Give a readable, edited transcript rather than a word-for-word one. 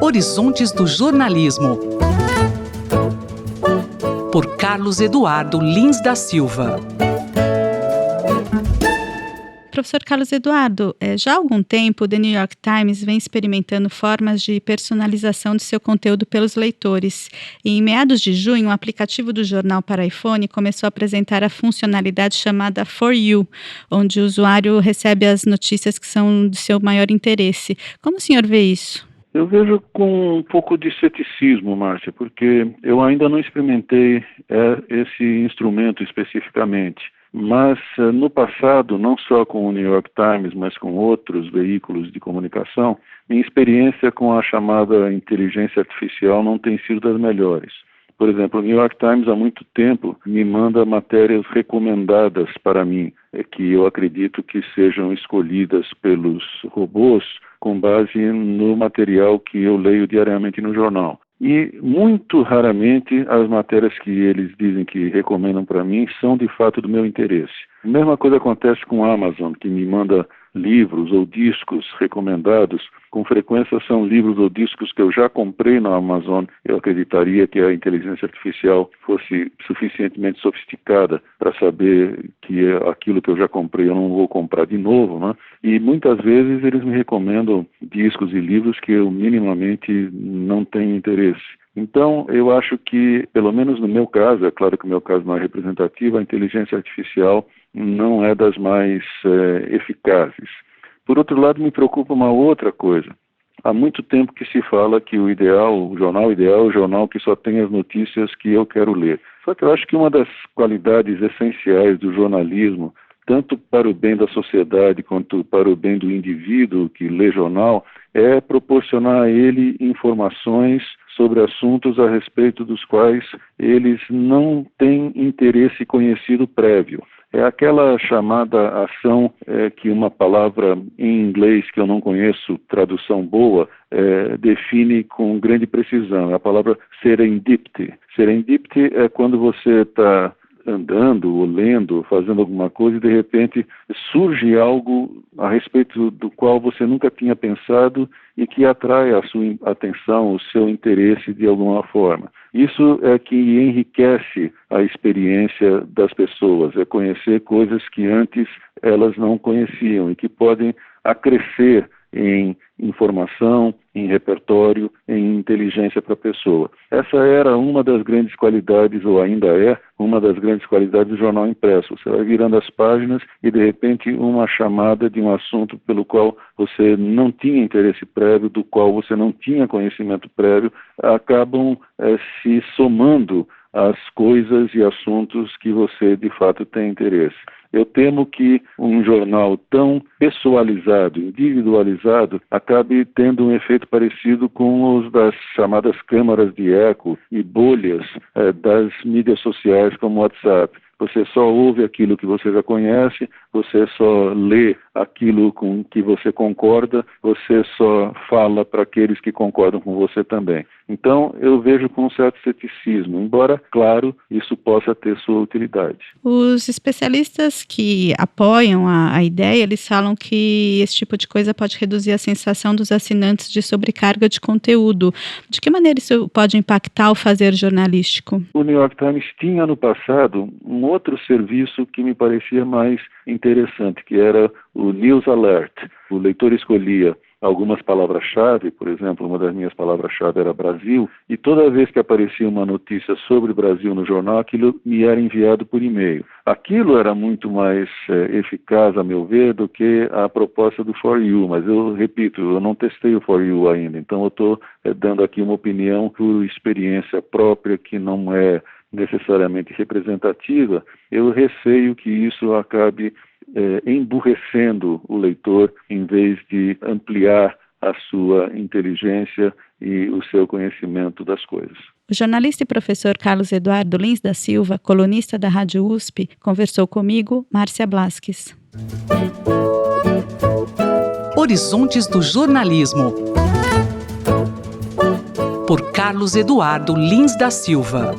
Horizontes do Jornalismo, por Carlos Eduardo Lins da Silva. Professor Carlos Eduardo, já há algum tempo o The New York Times vem experimentando formas de personalização de seu conteúdo pelos leitores. E em meados de junho, o aplicativo do jornal para iPhone começou a apresentar a funcionalidade chamada For You, onde o usuário recebe as notícias que são de seu maior interesse. Como o senhor vê isso? Eu vejo com um pouco de ceticismo, Márcia, porque eu ainda não experimentei esse instrumento especificamente. Mas no passado, não só com o New York Times, mas com outros veículos de comunicação, minha experiência com a chamada inteligência artificial não tem sido das melhores. Por exemplo, o New York Times há muito tempo me manda matérias recomendadas para mim, que eu acredito que sejam escolhidas pelos robôs com base no material que eu leio diariamente no jornal. E muito raramente as matérias que eles dizem que recomendam para mim são de fato do meu interesse. A mesma coisa acontece com a Amazon, que me manda livros ou discos recomendados. Com frequência são livros ou discos que eu já comprei na Amazon. Eu acreditaria que a inteligência artificial fosse suficientemente sofisticada para saber que aquilo que eu já comprei eu não vou comprar de novo, né? E muitas vezes eles me recomendam discos e livros que eu minimamente não tenho interesse. Então, eu acho que, pelo menos no meu caso, é claro que o meu caso não é representativo, a inteligência artificial não é das mais eficazes. Por outro lado, me preocupa uma outra coisa. Há muito tempo que se fala que o jornal ideal é o jornal que só tem as notícias que eu quero ler. Só que eu acho que uma das qualidades essenciais do jornalismo, tanto para o bem da sociedade quanto para o bem do indivíduo que lê jornal, é proporcionar a ele informações sobre assuntos a respeito dos quais eles não têm interesse conhecido prévio. É aquela chamada ação que uma palavra em inglês que eu não conheço, tradução boa, define com grande precisão. É a palavra serendipity. Serendipity é quando você está andando, ou lendo, ou fazendo alguma coisa e de repente surge algo a respeito do qual você nunca tinha pensado e que atrai a sua atenção, o seu interesse de alguma forma. Isso é que enriquece a experiência das pessoas, é conhecer coisas que antes elas não conheciam e que podem acrescer em informação, em repertório, em inteligência para a pessoa. Essa era uma das grandes qualidades, ou ainda é, uma das grandes qualidades do jornal impresso. Você vai virando as páginas e, de repente, uma chamada de um assunto pelo qual você não tinha interesse prévio, do qual você não tinha conhecimento prévio, acabam se somando às coisas e assuntos que você, de fato, tem interesse. Eu temo que um jornal tão pessoalizado, individualizado, acabe tendo um efeito parecido com os das chamadas câmaras de eco e bolhas das mídias sociais como o WhatsApp. Você só ouve aquilo que você já conhece, você só lê aquilo com que você concorda, você só fala para aqueles que concordam com você também. Então, eu vejo com um certo ceticismo, embora, claro, isso possa ter sua utilidade. Os especialistas que apoiam a ideia, eles falam que esse tipo de coisa pode reduzir a sensação dos assinantes de sobrecarga de conteúdo. De que maneira isso pode impactar o fazer jornalístico? O New York Times tinha no passado um outro serviço que me parecia mais interessante, que era o News Alert. O leitor escolhia algumas palavras-chave, por exemplo, uma das minhas palavras-chave era Brasil, e toda vez que aparecia uma notícia sobre Brasil no jornal, aquilo me era enviado por e-mail. Aquilo era muito mais eficaz, a meu ver, do que a proposta do For You, mas eu repito, eu não testei o For You ainda, então eu estou dando aqui uma opinião por experiência própria que não é necessariamente representativa. Eu receio que isso acabe emburrecendo o leitor em vez de ampliar a sua inteligência e o seu conhecimento das coisas. O jornalista e professor Carlos Eduardo Lins da Silva, colunista da Rádio USP, conversou comigo, Márcia Blasques. Horizontes do Jornalismo, por Carlos Eduardo Lins da Silva.